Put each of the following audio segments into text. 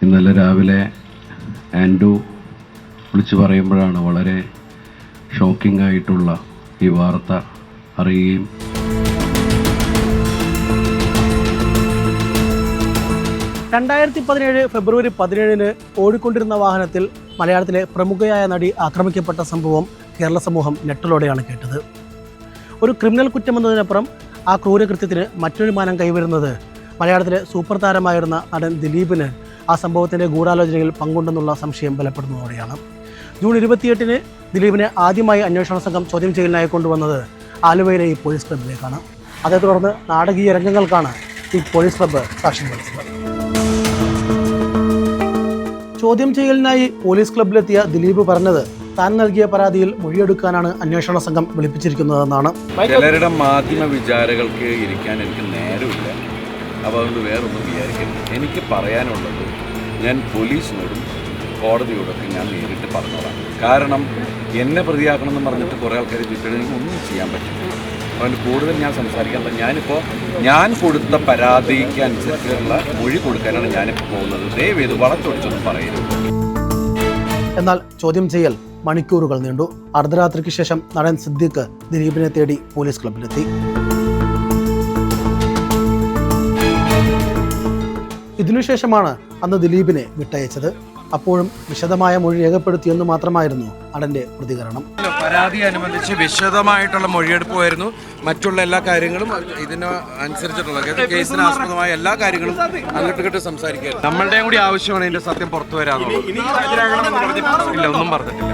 ഇന്നലെ രാവിലെ ആൻഡു വിളിച്ചു പറയുമ്പോഴാണ് വളരെ ഷോക്കിംഗ് ആയിട്ടുള്ള ഈ വാർത്ത അറിയുകയും ഫെബ്രുവരി 17 ഓടിക്കൊണ്ടിരുന്ന വാഹനത്തിൽ മലയാളത്തിലെ പ്രമുഖയായ നടി ആക്രമിക്കപ്പെട്ട സംഭവം കേരള സമൂഹം ഞെട്ടലോടെയാണ് കേട്ടത്. ഒരു ക്രിമിനൽ കുറ്റമെന്നതിനപ്പുറം ആ ക്രൂരകൃത്യത്തിന് മറ്റൊരു മാനം കൈവരുന്നത് മലയാളത്തിലെ സൂപ്പർ താരമായിരുന്ന നടൻ ദിലീപിന് ആ സംഭവത്തിൻ്റെ ഗൂഢാലോചനയിൽ പങ്കുണ്ടെന്നുള്ള സംശയം ബലപ്പെടുന്നതോടെയാണ്. ജൂൺ 28 ദിലീപിനെ ആദ്യമായി അന്വേഷണ സംഘം ചോദ്യം ചെയ്യലിനായി കൊണ്ടുവന്നത് ആലുവയിലെ ഈ പോലീസ് ക്ലബിലേക്കാണ്. അതേ തുടർന്ന് നാടകീയ രംഗങ്ങൾക്കാണ് ഈ പോലീസ് ക്ലബ്ബ് സാക്ഷ്യം വഹിച്ചത്. ചോദ്യം ചെയ്യലിനായി പോലീസ് ക്ലബ്ബിലെത്തിയ ദിലീപ് പറഞ്ഞത് താൻ നൽകിയ പരാതിയിൽ മൊഴിയെടുക്കാനാണ് അന്വേഷണ സംഘം വിളിപ്പിച്ചിരിക്കുന്നതെന്നാണ്. ചിലരുടെ മാധ്യമ വിചാരകൾക്ക് ഇരിക്കാൻ എനിക്ക് നേരമില്ല. അപ്പോൾ അതുകൊണ്ട് വേറൊന്നും വിചാരിക്കരുത്. എനിക്ക് പറയാനുള്ളത് ഞാൻ പോലീസിനോടും കോടതിയോടൊക്കെ ഞാൻ നേരിട്ട് പറഞ്ഞോളാം. കാരണം എന്നെ പ്രതിയാക്കണമെന്ന് പറഞ്ഞിട്ട് കുറേ ആൾക്കാർ ചുറ്റണമെങ്കിൽ ഒന്നും ചെയ്യാൻ പറ്റില്ല. അതുകൊണ്ട് കൂടുതൽ ഞാൻ സംസാരിക്കാനുള്ള ഞാൻ കൊടുത്ത പരാതിക്ക് അനുസരിച്ചുള്ള മൊഴി കൊടുക്കാനാണ് ഞാനിപ്പോൾ പോകുന്നത്. ദയവേത് വളച്ചൊടിച്ചൊന്നും പറയരുത്. എന്നാൽ ചോദ്യം ചെയ്യൽ മണിക്കൂറുകൾ നീണ്ടു. അർദ്ധരാത്രിക്ക് ശേഷം നടൻ സിദ്ദീഖ് ദിലീപിനെ തേടി പോലീസ് ക്ലബ്ബിലെത്തി. ഇതിനുശേഷമാണ് അന്ന് ദിലീപിനെ വിട്ടയച്ചത്. അപ്പോഴും വിശദമായ മൊഴി രേഖപ്പെടുത്തിയെന്ന് മാത്രമായിരുന്നു നടന്റെ പ്രതികരണം. പരാതി അനുബന്ധിച്ച് വിശദമായിട്ടുള്ള മൊഴിയെടുപ്പുമായിരുന്നു. മറ്റുള്ള എല്ലാ കാര്യങ്ങളും ഇതിന് അനുസരിച്ചിട്ടുള്ള കേസിന് ആസ്പദമായ എല്ലാ കാര്യങ്ങളും അങ്ങോട്ട് സംസാരിക്കുക. നമ്മളുടെയും കൂടി ആവശ്യമാണ് ഇതിന്റെ സത്യം പുറത്തു വരാനുള്ളത്. ഇല്ല, ഒന്നും പറഞ്ഞിട്ടില്ല.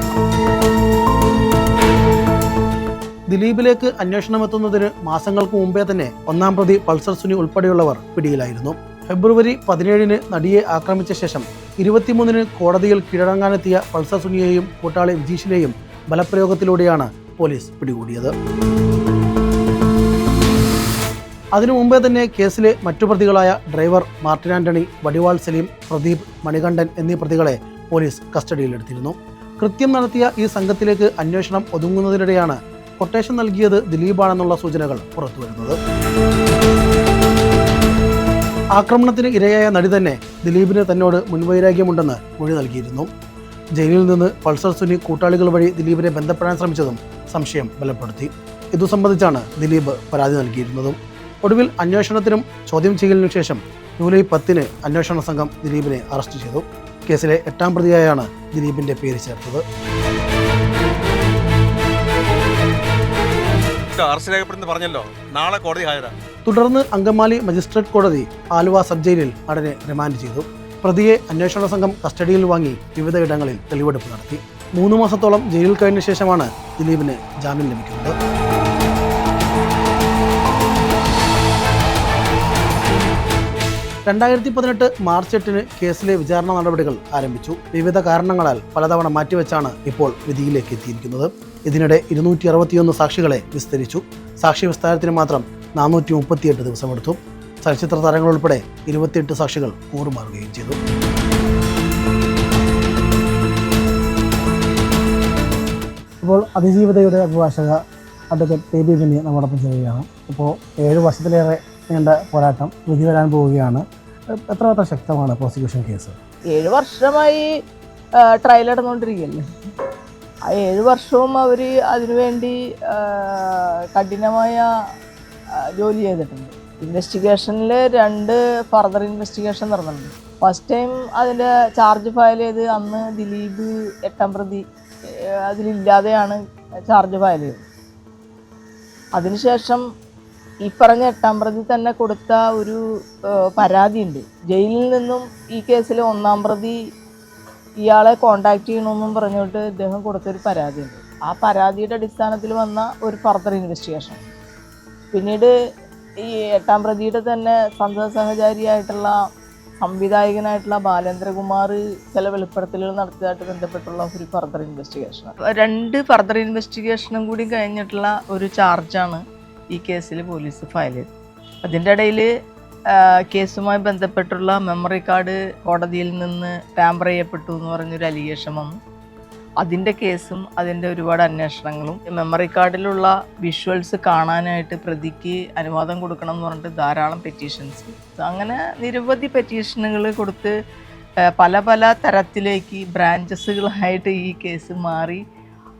ദിലീപിലേക്ക് അന്വേഷണമെത്തുന്നതിന് മാസങ്ങൾക്ക് മുമ്പേ തന്നെ ഒന്നാം പ്രതി പൾസർ സുനി ഉൾപ്പെടെയുള്ളവർ പിടിയിലായിരുന്നു. ഫെബ്രുവരി 17 നടിയെ ആക്രമിച്ച ശേഷം 23 കോടതിയിൽ കീഴടങ്ങാനെത്തിയ പൾസർ സുനിയെയും കൂട്ടാളി വിജീഷിനെയും ബലപ്രയോഗത്തിലൂടെയാണ് പോലീസ് പിടികൂടിയത്. അതിനു മുമ്പേ തന്നെ കേസിലെ മറ്റു പ്രതികളായ ഡ്രൈവർ മാർട്ടിൻ ആന്റണി, വടിവാൾ സലീം, പ്രദീപ്, മണികണ്ഠൻ എന്നീ പ്രതികളെ പോലീസ് കസ്റ്റഡിയിലെടുത്തിരുന്നു. കൃത്യം നടത്തിയ ഈ സംഘത്തിലേക്ക് അന്വേഷണം ഒതുങ്ങുന്നതിനിടെയാണ് കൊട്ടേഷൻ നൽകിയത് ദിലീപാണെന്നുള്ള സൂചനകൾ പുറത്തുവരുന്നത്. ആക്രമണത്തിന് ഇരയായ നടി തന്നെ ദിലീപിന് തന്നോട് മുൻവൈരാഗ്യമുണ്ടെന്ന് മൊഴി നൽകിയിരുന്നു. ജയിലിൽ നിന്ന് പൾസർ സുനി കൂട്ടാളികൾ വഴി ദിലീപിനെ ബന്ധപ്പെടാൻ ശ്രമിച്ചതും സംശയം ബലപ്പെടുത്തി. ഇതു സംബന്ധിച്ചാണ് ദിലീപ് പരാതി നൽകിയിരുന്നതും. ഒടുവിൽ അന്വേഷണത്തിനും ചോദ്യം ചെയ്യലിനു ശേഷം ജൂലൈ 10 അന്വേഷണ സംഘം ദിലീപിനെ അറസ്റ്റ് ചെയ്തു. കേസിലെ 8ാം പ്രതിയായാണ് ദിലീപിന്റെ പേര് ചേർത്തത്. പറഞ്ഞല്ലോ, നാളെ കോടതി ഹാജരാ. തുടർന്ന് അങ്കമാലി മജിസ്ട്രേറ്റ് കോടതി ആലുവ സബ് ജയിലിൽ നടനെ റിമാൻഡ് ചെയ്തു. പ്രതിയെ അന്വേഷണ സംഘം കസ്റ്റഡിയിൽ വാങ്ങി വിവിധയിടങ്ങളിൽ തെളിവെടുപ്പ് നടത്തി. 3 മാസത്തോളം ജയിലിൽ കഴിഞ്ഞ ശേഷമാണ് ദിലീപിന് ജാമ്യം ലഭിക്കുന്നത്. 2018 മാർച്ച് 8 കേസിലെ വിചാരണ നടപടികൾ ആരംഭിച്ചു. വിവിധ കാരണങ്ങളാൽ പലതവണ മാറ്റിവെച്ചാണ് ഇപ്പോൾ വിധിയിലേക്ക് എത്തിയിരിക്കുന്നത്. ഇതിനിടെ 261 സാക്ഷികളെ വിസ്തരിച്ചു. സാക്ഷി വിസ്താരത്തിന് മാത്രം 438 ദിവസമെടുത്തു. ചലച്ചിത്ര താരങ്ങൾ ഉൾപ്പെടെ 28 സാക്ഷികൾ കൂറുമാറുകയും ചെയ്തു. ഇപ്പോൾ അതിജീവിതയുടെ അഭിഭാഷക അഡ്വക്കേറ്റ് പി ബി ബെന്നി നമ്മോടൊപ്പം ചെയ്യുകയാണ്. ഇപ്പോൾ 7 വർഷത്തിലേറെ നീണ്ട പോരാട്ടം വിധി വരാൻ പോവുകയാണ്. എത്രമാത്രം ശക്തമാണ് പ്രോസിക്യൂഷൻ കേസ്? 7 വർഷമായി ട്രയൽ നടന്നുകൊണ്ടിരിക്കുകയല്ലേ. ആ 7 വർഷവും അവർ അതിനുവേണ്ടി കഠിനമായ ജോലി ചെയ്തിട്ടുണ്ട്. ഇൻവെസ്റ്റിഗേഷനിൽ 2 ഫർദർ ഇൻവെസ്റ്റിഗേഷൻ നടന്നിട്ടുണ്ട്. ഫസ്റ്റ് ടൈം അതിൻ്റെ ചാർജ് ഫയൽ ചെയ്ത് അന്ന് ദിലീപ് 8ാം പ്രതി അതിലില്ലാതെയാണ് ചാർജ് ഫയൽ ചെയ്തത്. അതിനുശേഷം ഈ പറഞ്ഞ 8ാം പ്രതി തന്നെ കൊടുത്ത ഒരു പരാതിയുണ്ട്. ജയിലിൽ നിന്നും ഈ കേസിൽ 1ാം പ്രതി ഇയാളെ കോണ്ടാക്ട് ചെയ്യണമെന്നും പറഞ്ഞുകൊണ്ട് ഇദ്ദേഹം കൊടുത്തൊരു പരാതിയുണ്ട്. ആ പരാതിയുടെ അടിസ്ഥാനത്തിൽ വന്ന ഒരു ഫർദർ ഇൻവെസ്റ്റിഗേഷൻ. പിന്നീട് ഈ 8ാം പ്രതിയുടെ തന്നെ സന്തത സഹചാരിയായിട്ടുള്ള സംവിധായകനായിട്ടുള്ള ബാലേന്ദ്രകുമാർ ചില വെളിപ്പെടുത്തലുകൾ നടത്തിയതായിട്ട് ബന്ധപ്പെട്ടുള്ള ഒരു ഫർദർ ഇൻവെസ്റ്റിഗേഷൻ. 2 ഫർദർ ഇൻവെസ്റ്റിഗേഷനും കൂടി കഴിഞ്ഞിട്ടുള്ള ഒരു ചാർജാണ് ഈ കേസിൽ പോലീസ് ഫയൽ ചെയ്തത്. അതിൻ്റെ ഇടയിൽ കേസുമായി ബന്ധപ്പെട്ടുള്ള മെമ്മറി കാർഡ് കോടതിയിൽ നിന്ന് ടാമ്പർ ചെയ്യപ്പെട്ടു എന്ന് പറഞ്ഞൊരു അലിഗേഷൻ വന്നു. അതിൻ്റെ കേസും അതിൻ്റെ ഒരുപാട് അന്വേഷണങ്ങളും മെമ്മറി കാർഡിലുള്ള വിഷ്വൽസ് കാണാനായിട്ട് പ്രതിക്ക് അനുവാദം കൊടുക്കണം എന്ന് പറഞ്ഞിട്ട് ധാരാളം പെറ്റീഷൻസ്, അങ്ങനെ നിരവധി പെറ്റീഷനുകൾ കൊടുത്ത് പല പല തരത്തിലേക്ക് ബ്രാഞ്ചസുകളായിട്ട് ഈ കേസ് മാറി.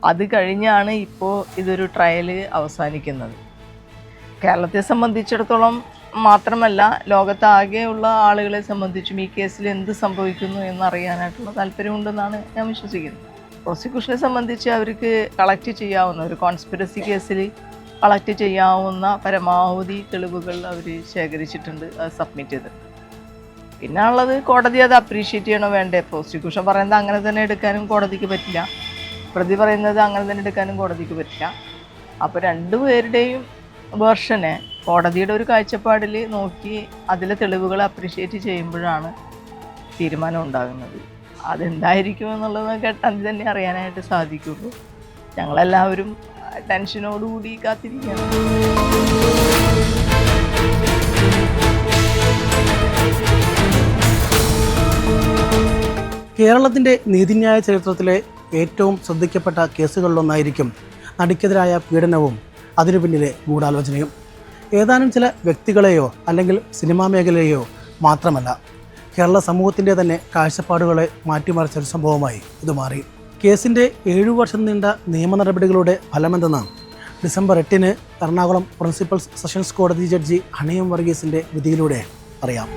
അത് കഴിഞ്ഞാണ് ഇപ്പോൾ ഇതൊരു ട്രയൽ അവസാനിക്കുന്നത്. കേരളത്തെ സംബന്ധിച്ചിടത്തോളം മാത്രമല്ല, ലോകത്താകെയുള്ള ആളുകളെ സംബന്ധിച്ചും ഈ കേസിൽ എന്ത് സംഭവിക്കുന്നു എന്നറിയാനായിട്ടുള്ള താല്പര്യമുണ്ടെന്നാണ് ഞാൻ വിശ്വസിക്കുന്നത്. പ്രോസിക്യൂഷനെ സംബന്ധിച്ച് അവർക്ക് കളക്ട് ചെയ്യാവുന്ന ഒരു കോൺസ്പിറസി കേസിൽ കളക്ട് ചെയ്യാവുന്ന പരമാവധി തെളിവുകൾ അവർ ശേഖരിച്ചിട്ടുണ്ട്, അത് സബ്മിറ്റ് ചെയ്തിട്ടുണ്ട്. പിന്നെ ഉള്ളത് കോടതി അത് അപ്രീഷിയേറ്റ് ചെയ്യണോ വേണ്ടേ. പ്രോസിക്യൂഷൻ പറയുന്നത് അങ്ങനെ തന്നെ എടുക്കാനും കോടതിക്ക് പറ്റില്ല, പ്രതി പറയുന്നത് അങ്ങനെ തന്നെ എടുക്കാനും കോടതിക്ക് പറ്റില്ല. അപ്പോൾ രണ്ടുപേരുടെയും വേർഷനെ കോടതിയുടെ ഒരു കാഴ്ചപ്പാടിൽ നോക്കി അതിലെ തെളിവുകൾ അപ്രീഷിയേറ്റ് ചെയ്യുമ്പോഴാണ് തീരുമാനം ഉണ്ടാകുന്നത്. അതെന്തായിരിക്കുമെന്നുള്ളത് കേട്ടാൽ തന്നെ അറിയാനായിട്ട് സാധിക്കുള്ളൂ. ഞങ്ങളെല്ലാവരും ടെൻഷനോടുകൂടി കാത്തിരിക്കുകയാണ്. കേരളത്തിൻ്റെ നീതിന്യായ ചരിത്രത്തിലെ ഏറ്റവും ശ്രദ്ധിക്കപ്പെട്ട കേസുകളിലൊന്നായിരിക്കും നടിക്കെതിരായ പീഡനവും അതിനു പിന്നിലെ ഗൂഢാലോചനയും. ഏതാനും ചില വ്യക്തികളെയോ അല്ലെങ്കിൽ സിനിമാ മേഖലയെയോ മാത്രമല്ല, കേരള സമൂഹത്തിൻ്റെ തന്നെ കാഴ്ചപ്പാടുകളെ മാറ്റിമറിച്ചൊരു സംഭവമായി ഇത് മാറി. കേസിൻ്റെ 7 വർഷം നീണ്ട നിയമ നടപടികളുടെ ഫലമെന്തെന്ന് ഡിസംബർ 8 എറണാകുളം പ്രിൻസിപ്പൽ സെഷൻസ് കോടതി ജഡ്ജി ഹണിയം വർഗീസിൻ്റെ വിധിയിലൂടെ അറിയാം.